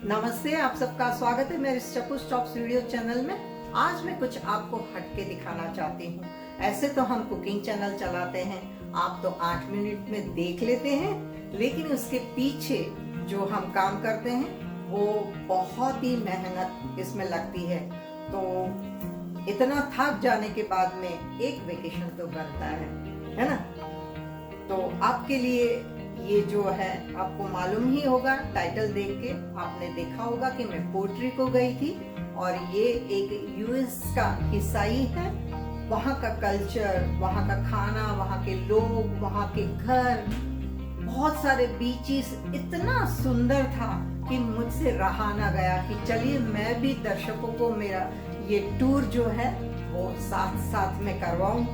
नमस्ते, आप सबका स्वागत है मेरे चप्पू स्टॉप्स वीडियो चैनल में। आज मैं कुछ आपको हटके दिखाना चाहती हूँ। ऐसे तो हम कुकिंग चैनल चलाते हैं, आप तो 8 मिनट में देख लेते हैं, लेकिन उसके पीछे जो हम काम करते हैं वो बहुत ही मेहनत इसमें लगती है। तो इतना थक जाने के बाद में एक वेकेशन तो बनता है ना। तो आपके लिए ये जो है, आपको मालूम ही होगा, टाइटल देख के आपने देखा होगा कि मैं पोर्ट्री को गई थी और ये एक यूएस का हिस्सा ही है। वहाँ का कल्चर, वहाँ का खाना, वहाँ के लोग, वहाँ के घर, बहुत सारे बीचेस, इतना सुंदर था कि मुझसे रहा ना गया कि चलिए मैं भी दर्शकों को मेरा ये टूर जो है वो साथ साथ में करवाऊं।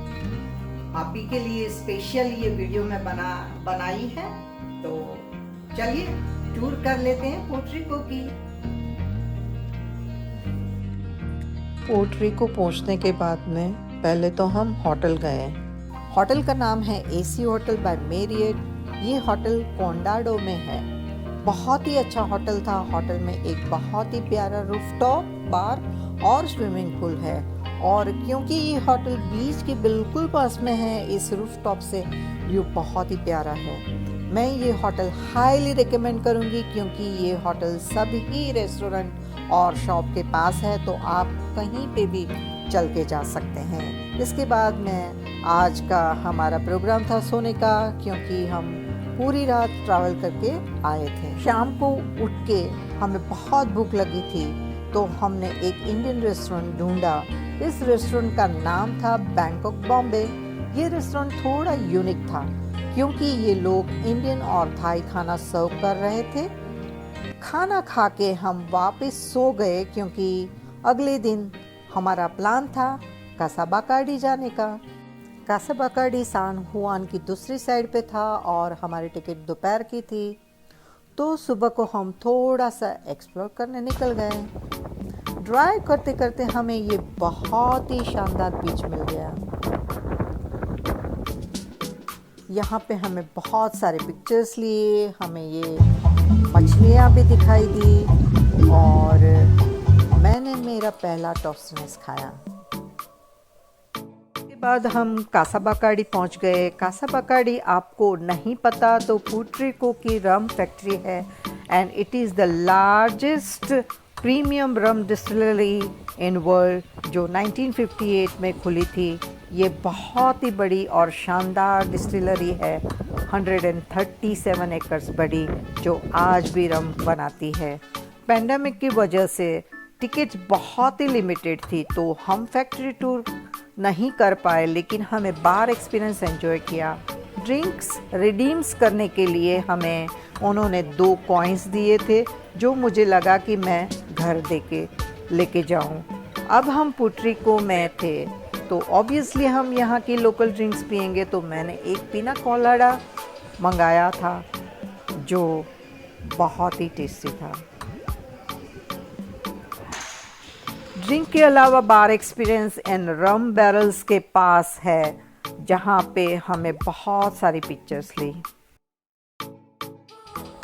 आप ही के लिए स्पेशल ये वीडियो मैं बनाई है। तो चलिए टूर कर लेते हैं पोर्ट्री को की। पोर्ट्री को पहुंचने के बाद में पहले तो हम होटल गए। होटल का नाम है एसी होटल बाय मैरियट। ये होटल कोंडाडो में है। बहुत ही अच्छा होटल था। होटल में एक बहुत ही प्यारा रूफटॉप बार और स्विमिंग पूल है, और क्योंकि ये होटल बीच के बिल्कुल पास में है, इस रूफटॉप से व्यू बहुत ही प्यारा है। मैं ये होटल हाईली रिकमेंड करूँगी, क्योंकि ये होटल सभी रेस्टोरेंट और शॉप के पास है, तो आप कहीं पे भी चल के जा सकते हैं। इसके बाद में आज का हमारा प्रोग्राम था सोने का, क्योंकि हम पूरी रात ट्रैवल करके आए थे। शाम को उठ के हमें बहुत भूख लगी थी, तो हमने एक इंडियन रेस्टोरेंट ढूंढा। इस रेस्टोरेंट का नाम था बैंकॉक बॉम्बे। ये रेस्टोरेंट थोड़ा यूनिक था, क्योंकि ये लोग इंडियन और थाई खाना सर्व कर रहे थे। खाना खा के हम वापस सो गए, क्योंकि अगले दिन हमारा प्लान था कासाबाकाडी जाने का। कासाबाकाडी सान हुआन की दूसरी साइड पे था और हमारी टिकट दोपहर की थी, तो सुबह को हम थोड़ा सा एक्सप्लोर करने निकल गए। ड्राइव करते करते हमें ये बहुत ही शानदार बीच मिल गया। यहाँ पे हमें बहुत सारे पिक्चर्स लिए, हमें ये मछलियाँ भी दिखाई दी, और मैंने मेरा पहला टॉस्टनेस खाया। उसके बाद हम कासाबाकाडी पहुँच गए। कासाबाकाडी आपको नहीं पता तो पुर्टरिको की रम फैक्ट्री है, and it is the largest premium rum distillery in world, जो 1958 में खुली थी। ये बहुत ही बड़ी और शानदार डिस्टिलरी है, 137 एकर्स बड़ी, जो आज भी रम बनाती है। पेंडेमिक की वजह से टिकट्स बहुत ही लिमिटेड थी, तो हम फैक्ट्री टूर नहीं कर पाए, लेकिन हमें बार एक्सपीरियंस एंजॉय किया। ड्रिंक्स रिडीम्स करने के लिए हमें उन्होंने 2 कॉइन्स दिए थे, जो मुझे लगा कि मैं घर दे के लेके जाऊं। अब हम पुर्टरिको में थे, तो ऑब्वियसली हम यहाँ की लोकल ड्रिंक्स पियेंगे, तो मैंने एक पिना कोलाडा मंगाया था, जो बहुत ही टेस्टी था। ड्रिंक के अलावा बार एक्सपीरियंस इन रम बैरल्स के पास है, जहाँ पे हमें बहुत सारी पिक्चर्स ली।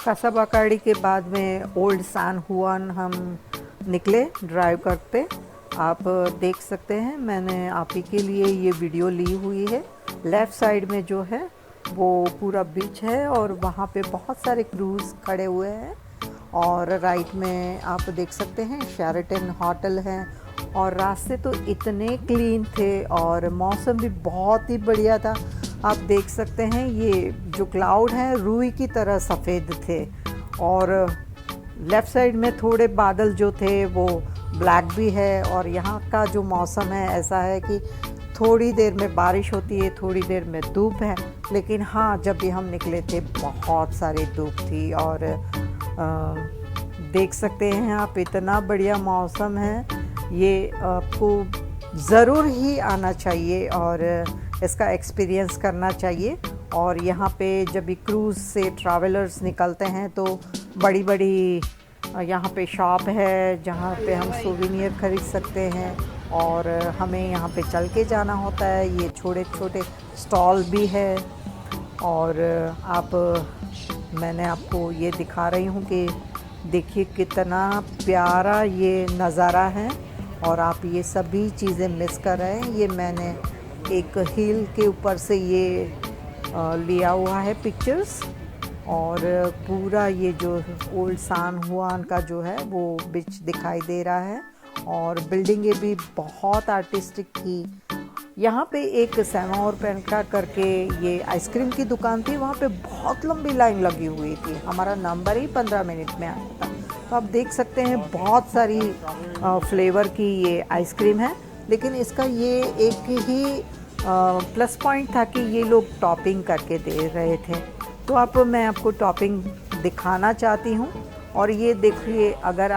कासाबाकाडी के बाद में ओल्ड सान हुआन हम निकले ड्राइव करते। आप देख सकते हैं, मैंने आप ही के लिए ये वीडियो ली हुई है। लेफ़्ट साइड में जो है वो पूरा बीच है, और वहाँ पे बहुत सारे क्रूज़ खड़े हुए हैं, और राइट में आप देख सकते हैं शेराटन होटल है। और रास्ते तो इतने क्लीन थे और मौसम भी बहुत ही बढ़िया था। आप देख सकते हैं ये जो क्लाउड हैं रुई की तरह सफ़ेद थे, और लेफ़्ट साइड में थोड़े बादल जो थे वो ब्लैक भी है। और यहाँ का जो मौसम है ऐसा है कि थोड़ी देर में बारिश होती है, थोड़ी देर में धूप है, लेकिन हाँ, जब भी हम निकले थे बहुत सारी धूप थी। और देख सकते हैं आप, इतना बढ़िया मौसम है। ये आपको ज़रूर ही आना चाहिए और इसका एक्सपीरियंस करना चाहिए। और यहाँ पे जब भी क्रूज़ से ट्रैवलर्स निकलते हैं, तो बड़ी बड़ी यहाँ पे शॉप है, जहाँ पे हम सोवेनियर ख़रीद सकते हैं, और हमें यहाँ पे चल के जाना होता है। ये छोटे छोटे स्टॉल भी है, और मैंने आपको ये दिखा रही हूँ कि देखिए कितना प्यारा ये नज़ारा है और आप ये सभी चीज़ें मिस कर रहे हैं। ये मैंने एक हिल के ऊपर से ये लिया हुआ है पिक्चर्स, और पूरा ये जो ओल्ड सान हुआन का जो है वो बीच दिखाई दे रहा है, और बिल्डिंगें भी बहुत आर्टिस्टिक थी। यहाँ पे एक सैमा और पेंटा करके ये आइसक्रीम की दुकान थी, वहाँ पे बहुत लंबी लाइन लगी हुई थी। हमारा नंबर ही 15 मिनट में आया था। तो आप देख सकते हैं बहुत सारी फ्लेवर की ये आइसक्रीम है, लेकिन इसका ये एक ही प्लस पॉइंट था कि ये लोग टॉपिंग करके दे रहे थे। तो मैं आपको टॉपिंग दिखाना चाहती हूँ। और ये देखिए, अगर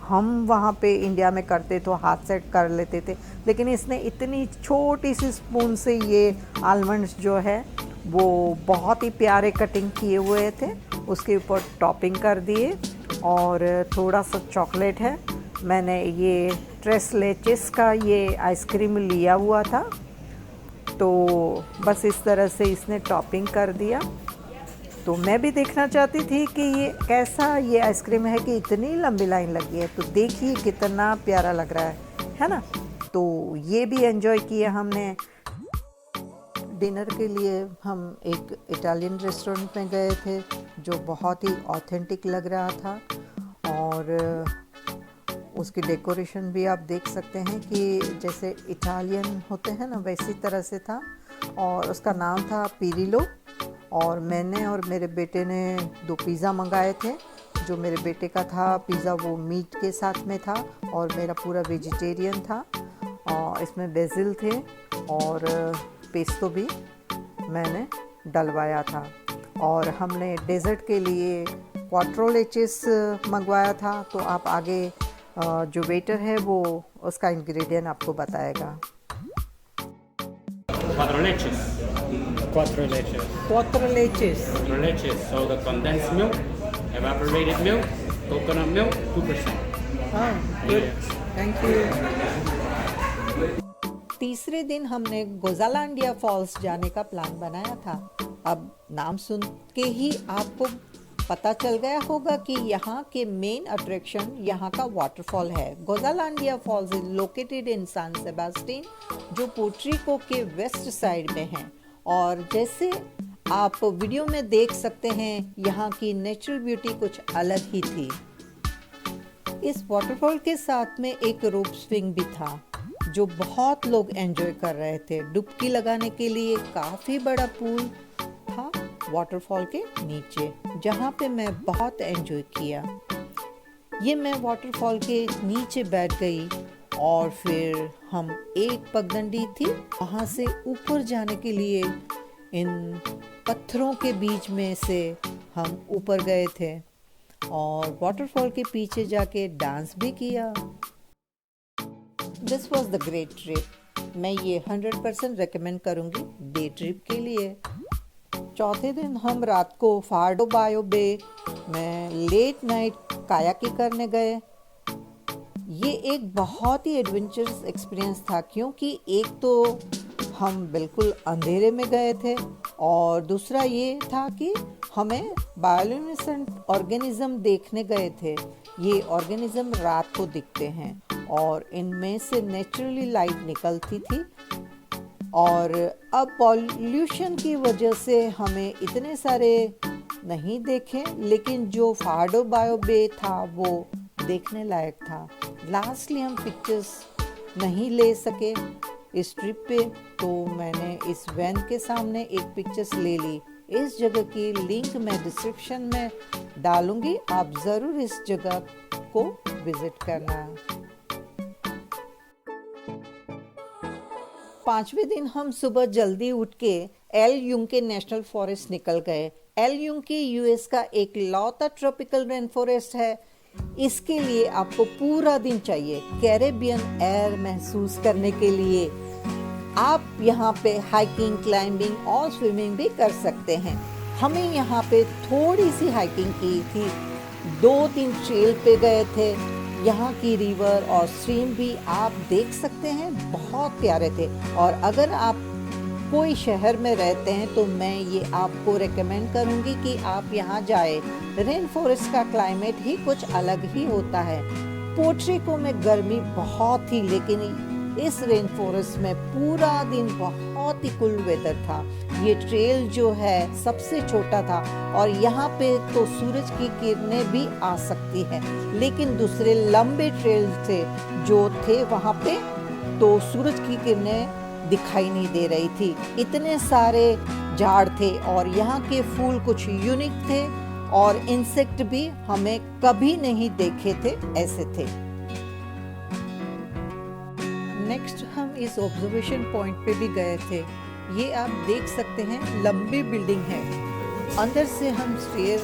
हम वहाँ पे इंडिया में करते तो हाथ से कर लेते थे, लेकिन इसने इतनी छोटी सी स्पून से ये आलमंड्स जो है वो बहुत ही प्यारे कटिंग किए हुए थे, उसके ऊपर टॉपिंग कर दिए। और थोड़ा सा चॉकलेट है, मैंने ये ट्रेस लेचेस का ये आइसक्रीम लिया हुआ था, तो बस इस तरह से इसने टॉपिंग कर दिया। तो मैं भी देखना चाहती थी कि ये कैसा ये आइसक्रीम है कि इतनी लंबी लाइन लगी है। तो देखिए कितना प्यारा लग रहा है ना। तो ये भी एंजॉय किया हमने। डिनर के लिए हम एक इटालियन रेस्टोरेंट में गए थे जो बहुत ही ऑथेंटिक लग रहा था, और उसकी डेकोरेशन भी आप देख सकते हैं कि जैसे इटालियन होते हैं ना वैसी तरह से था, और उसका नाम था पिरिलो। और मैंने और मेरे बेटे ने 2 पिज़्ज़ा मंगाए थे। जो मेरे बेटे का था पिज़्ज़ा वो मीट के साथ में था, और मेरा पूरा वेजिटेरियन था। और इसमें बेसिल थे और पेस्टो भी मैंने डलवाया था। और हमने डेज़र्ट के लिए क्वाट्रो लेचेस मंगवाया था। तो आप आगे जो वेटर है वो उसका इंग्रेडिएंट आपको बताएगा। Quattro leches. Quattro leches. 4 leches. Quattro leches. So the condensed milk, evaporated milk, coconut milk, 2%. Good, thank you. तीसरे दिन हमने गोजालांडिया फॉल्स जाने का प्लान बनाया था। अब नाम सुन के ही आपको पता चल गया होगा कि यहाँ के मेन अट्रैक्शन यहाँ का वाटरफॉल है। गोजालांडिया फॉल्स इज लोकेटेड इन सान सेबास्टिन, जो पोर्ट्रिको के वेस्ट साइड में है। और जैसे आप वीडियो में देख सकते हैं, यहाँ की नेचुरल ब्यूटी कुछ अलग ही थी। इस वाटरफॉल के साथ में एक रोप स्विंग भी था जो बहुत लोग एंजॉय कर रहे थे। डुबकी लगाने के लिए काफ़ी बड़ा पूल था वाटरफॉल के नीचे, जहाँ पे मैं बहुत एंजॉय किया। ये मैं वाटरफॉल के नीचे बैठ गई, और फिर हम एक पगडंडी थी, वहाँ से ऊपर जाने के लिए इन पत्थरों के बीच में से हम ऊपर गए थे, और वाटरफॉल के पीछे जाके डांस भी किया। This was the great trip. मैं ये 100% रेकमेंड करूँगी डे ट्रिप के लिए। चौथे दिन हम रात को फार्डो बायो बे में लेट नाइट कायाकिंग करने गए। ये एक बहुत ही एडवेंचरस एक्सपीरियंस था, क्योंकि एक तो हम बिल्कुल अंधेरे में गए थे, और दूसरा ये था कि हमें बायोलुमिनेसेंट ऑर्गेनिज्म देखने गए थे। ये ऑर्गेनिज्म रात को दिखते हैं, और इनमें से नेचुरली लाइट निकलती थी। और अब पॉल्यूशन की वजह से हमें इतने सारे नहीं देखे, लेकिन जो फार्डो बायो बे था वो देखने लायक था। लास्टली हम पिक्चर्स नहीं ले सके इस ट्रिप पे, तो मैंने इस वैन के सामने एक पिक्चर्स ले ली। इस जगह की लिंक मैं डिस्क्रिप्शन में डालूंगी, आप ज़रूर इस जगह को विजिट करना। 5वें दिन हम सुबह जल्दी उठ के एल यूंके नेशनल फॉरेस्ट निकल गए। एल यूंके यूएस का एक लौता ट्रॉपिकल रेन फॉरेस्ट है। इसके लिए आपको पूरा दिन चाहिए कैरेबियन एयर महसूस करने के लिए। आप यहाँ पे हाइकिंग, क्लाइंबिंग और स्विमिंग भी कर सकते हैं। हमें यहाँ पे थोड़ी सी हाइकिंग की थी, 2-3 ट्रेल पे गए थे। यहाँ की रिवर और स्ट्रीम भी आप देख सकते हैं, बहुत प्यारे थे। और अगर आप कोई शहर में रहते हैं तो मैं ये आपको रेकमेंड करूँगी कि आप यहाँ जाए। रेन फॉरेस्ट का क्लाइमेट ही कुछ अलग ही होता है। पोर्ट्रिको में गर्मी बहुत थी, लेकिन इस रेन फॉरेस्ट में पूरा दिन बहुत ही कूल वेदर था। ये ट्रेल जो है सबसे छोटा था और यहाँ पे तो सूरज की किरणें भी आ सकती है, लेकिन दूसरे लंबे ट्रेल थे जो थे वहाँ पे तो सूरज की किरणें दिखाई नहीं दे रही थी। इतने सारे झाड़ थे और यहाँ के फूल कुछ यूनिक थे और इंसेक्ट भी हमें कभी नहीं देखे थे ऐसे थे। नेक्स्ट हम इस ऑब्जर्वेशन पॉइंट पे भी गए थे। ये आप देख सकते हैं लंबी बिल्डिंग है। अंदर से हम स्टेयर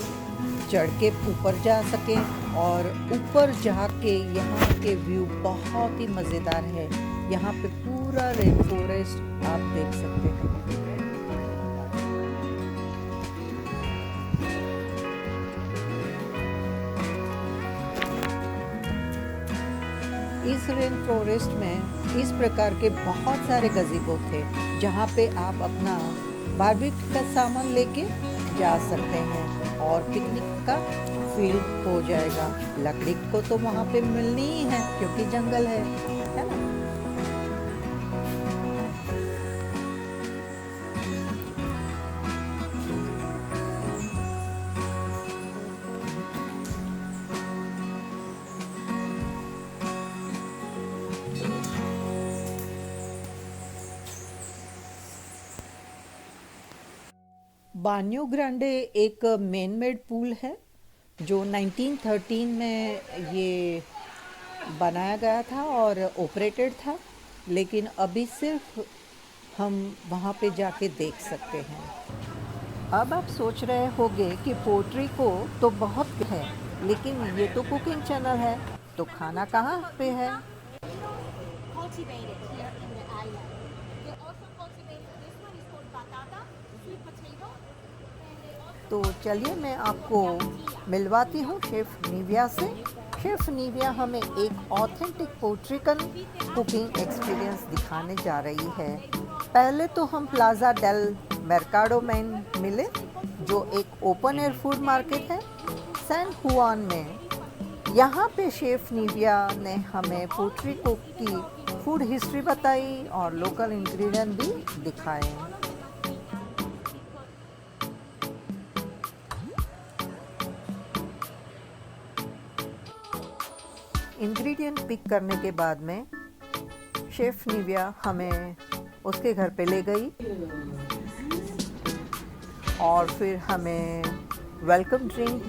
चढ़ के ऊपर जा सकें और ऊपर जाके यहाँ के व्यू बहुत ही मज़ेदार है। यहाँ पे पूरा रेन फॉरेस्ट आप देख सकते हैं। इस रेन फॉरेस्ट में इस प्रकार के बहुत सारे गज़ेबो थे जहाँ पे आप अपना बारबेक्यू का सामान लेके जा सकते हैं और पिकनिक का फील हो जाएगा। लकड़ी को तो वहाँ पे मिलनी ही है क्योंकि जंगल है ना। बान्यो ग्रांडे एक मैन मेड पूल है जो 1913 में ये बनाया गया था और ऑपरेटेड था, लेकिन अभी सिर्फ हम वहाँ पे जाके देख सकते हैं। अब आप सोच रहे होंगे कि पोर्ट्रिको तो बहुत है, लेकिन ये तो कुकिंग चैनल है, तो खाना कहाँ पे है? Cultivated here in the island. They also cultivate, this one is called batata, sweet potato. And they also तो चलिए मैं आपको मिलवाती हूँ शेफ़ निविया से। शेफ़ निविया हमें एक ऑथेंटिक पोर्ट्रिकन कुकिंग एक्सपीरियंस दिखाने जा रही है। पहले तो हम प्लाज़ा डेल मर्काडो में मिले, जो एक ओपन एयर फूड मार्केट है सैन हुआन में। यहाँ पे शेफ़ निविया ने हमें पोर्ट्रिको की फूड हिस्ट्री बताई और लोकल इंग्रेडिएंट भी दिखाए। इंग्रेडिएंट पिक करने के बाद में शेफ़ निविया हमें उसके घर पे ले गई और फिर हमें वेलकम ड्रिंक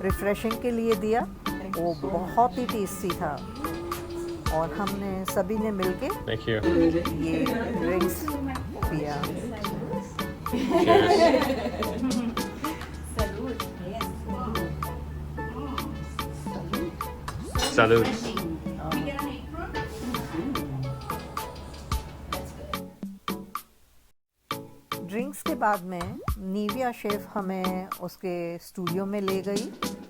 रिफ्रेशिंग के लिए दिया। वो बहुत ही टेस्टी था और हमने सभी ने मिलके Thank you. ये ड्रिंक्स पिया। Salud. ड्रिंक्स के बाद में निविया शेफ़ हमें उसके स्टूडियो में ले गई,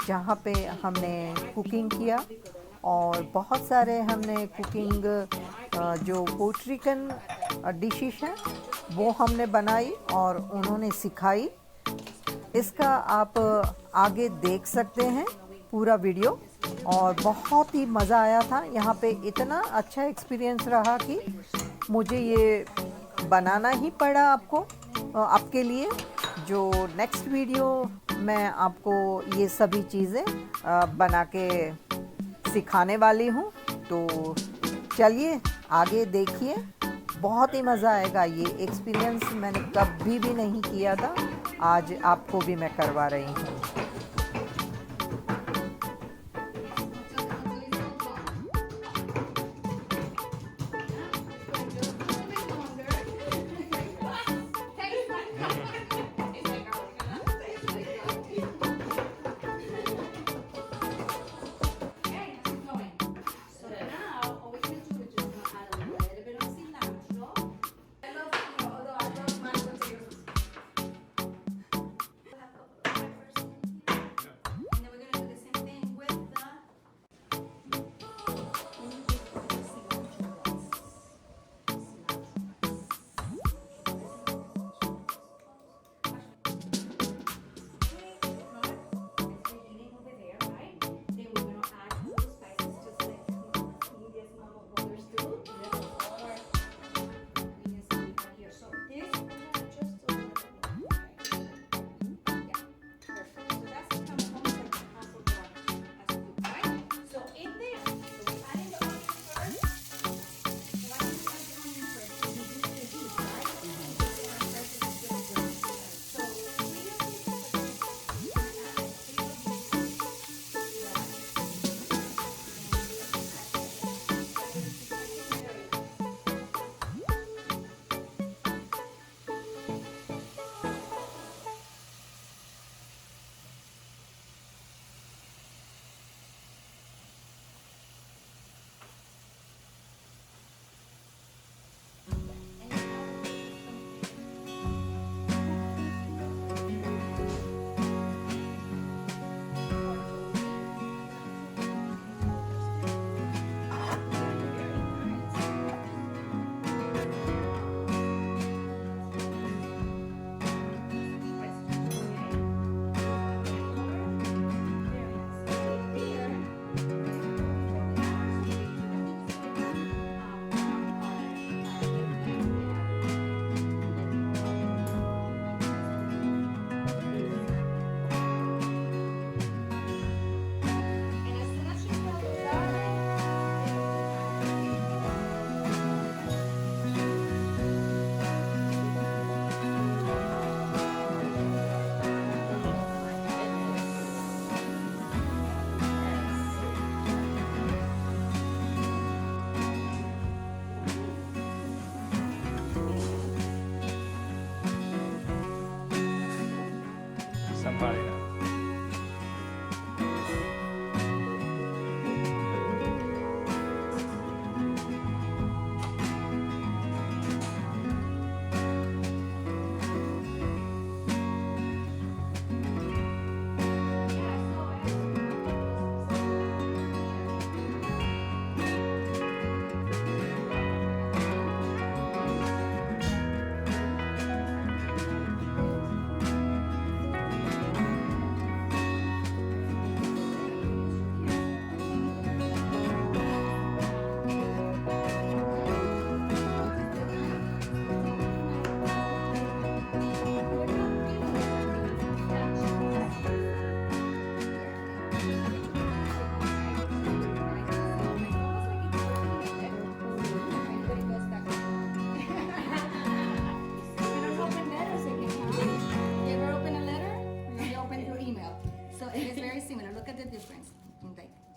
जहाँ पे हमने कुकिंग किया और बहुत सारे हमने कुकिंग जो पोर्ट्रिकन डिशेस हैं वो हमने बनाई और उन्होंने सिखाई। इसका आप आगे देख सकते हैं पूरा वीडियो और बहुत ही मज़ा आया था। यहाँ पे इतना अच्छा एक्सपीरियंस रहा कि मुझे ये बनाना ही पड़ा आपके लिए। जो नेक्स्ट वीडियो मैं आपको ये सभी चीज़ें बना के सिखाने वाली हूँ, तो चलिए आगे देखिए। बहुत ही मज़ा आएगा। ये एक्सपीरियंस मैंने कभी भी नहीं किया था, आज आपको भी मैं करवा रही हूँ।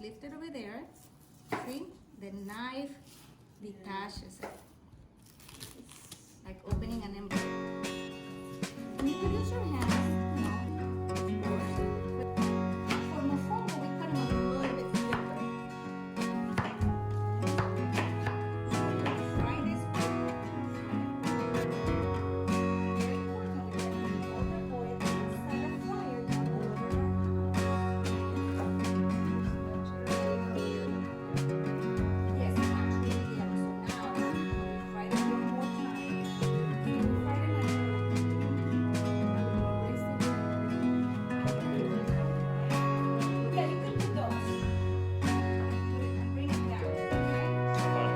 lift it over there. See? The knife detaches it. It's like opening an envelope. And you could use your hands, you know. For mofongo, we cut them a little bit thicker. Fry this very important. All the oil inside the fryer down Yes, actually, yeah. So now we fry them one more time. Fry them yeah, you can do those. Bring it down, okay?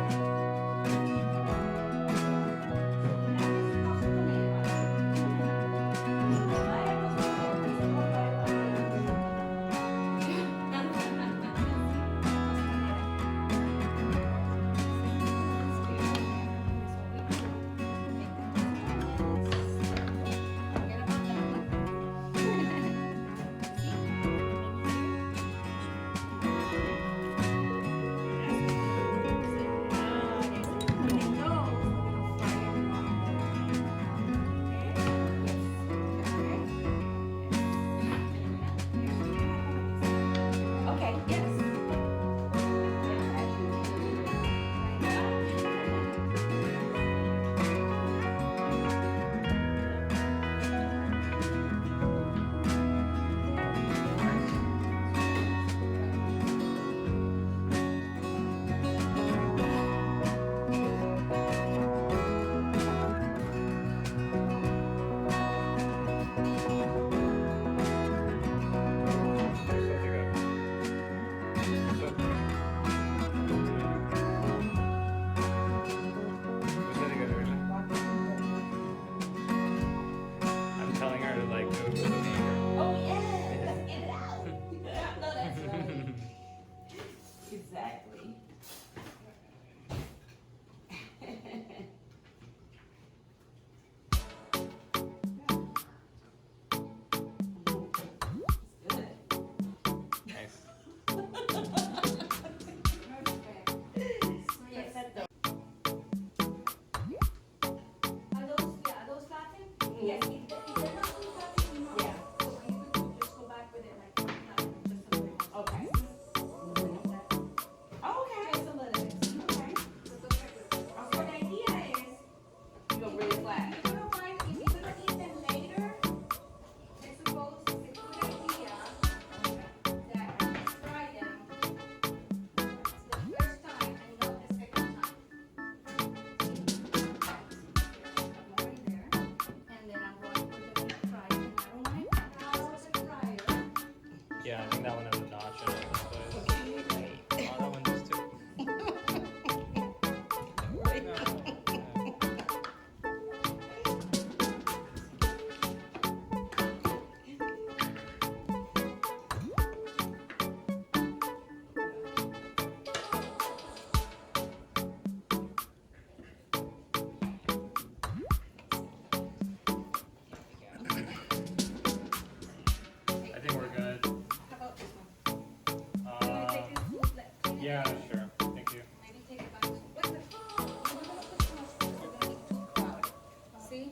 Okay, yes. I'm telling her to like go to the meter. Oh yeah, let's get it out. No, that's right. Exactly. Nice. Yes. Are those Latin? Yes. If they're not too Latin, no. Yeah. So you could just go back with it like Latin, just a little bit. Okay. Okay. Just a little bit. Okay. So the idea is You go really flat. if you're gonna eat them later, I suppose it's a good idea that I fry them the first time and not the second time. More in there, and then I'm going to put them in the fryer. And I don't want it out of the fryer. Yeah, I think that one has a notch in it. Oh, that one does too. I think we're good. How about this one? Can you take this food? Yeah, sure. Thank you. Maybe take it back. What's the? We're gonna put too much food. We're gonna eat too crowded. See?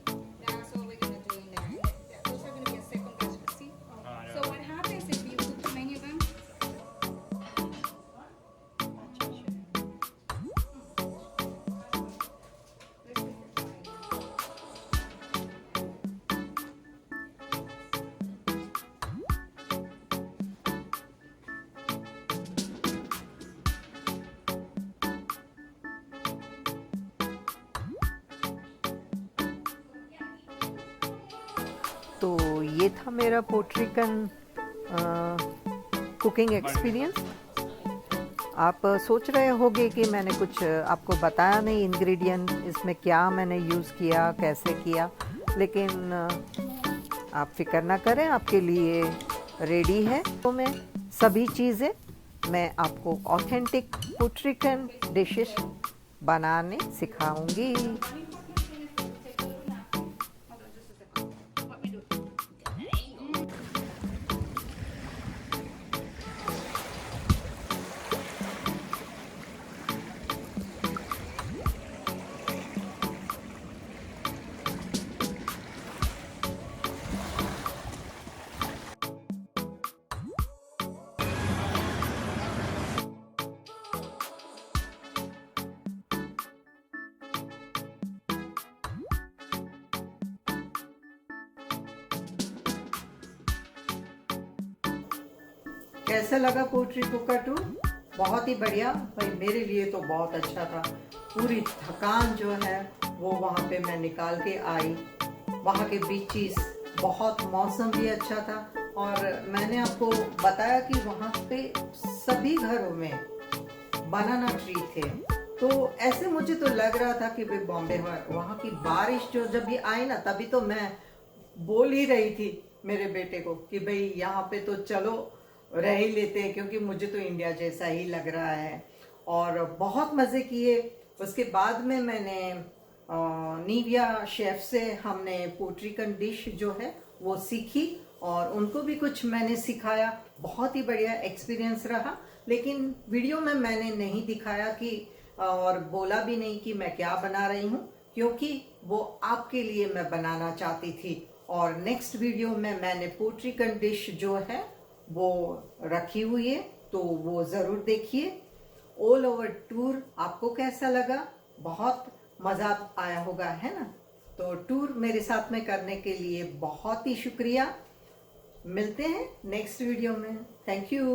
That's all we're gonna do in there. Those are gonna be a second batch. See? I know. So what happens if you cook too many of them? तो ये था मेरा पोर्ट्रिकन cooking experience. आप सोच रहे होंगे कि मैंने कुछ आपको बताया नहीं, इंग्रेडिएंट इसमें क्या मैंने यूज़ किया, कैसे किया, लेकिन आप फिक्र ना करें, आपके लिए रेडी है। तो मैं सभी चीज़ें मैं आपको ऑथेंटिक पोर्ट्रिकन डिशेस बनाने सिखाऊंगी। कैसा लगा पोट्री कुकर टूर? बहुत ही बढ़िया भाई, मेरे लिए तो बहुत अच्छा था। पूरी थकान जो है वो वहाँ पे मैं निकाल के आई। वहाँ के बीचेस, बहुत मौसम भी अच्छा था, और मैंने आपको बताया कि वहाँ पे सभी घरों में बनाना ट्री थे। तो ऐसे मुझे तो लग रहा था कि भाई बॉम्बे वहाँ की बारिश जो जब भी आई ना, तभी तो मैं बोल ही रही थी मेरे बेटे को कि भाई यहाँ पे तो चलो रह ही लेते हैं, क्योंकि मुझे तो इंडिया जैसा ही लग रहा है। और बहुत मज़े किए। उसके बाद में मैंने निविया शेफ से हमने पोट्रिकन डिश जो है वो सीखी, और उनको भी कुछ मैंने सिखाया। बहुत ही बढ़िया एक्सपीरियंस रहा, लेकिन वीडियो में मैंने नहीं दिखाया कि, और बोला भी नहीं कि मैं क्या बना रही हूँ, क्योंकि वो आपके लिए मैं बनाना चाहती थी। और नेक्स्ट वीडियो में मैंने पोट्रिकन डिश जो है वो रखी हुई है, तो वो ज़रूर देखिए। ऑल ओवर टूर आपको कैसा लगा? बहुत मज़ा आया होगा, है ना? तो टूर मेरे साथ में करने के लिए बहुत ही शुक्रिया। मिलते हैं नेक्स्ट वीडियो में। Thank you.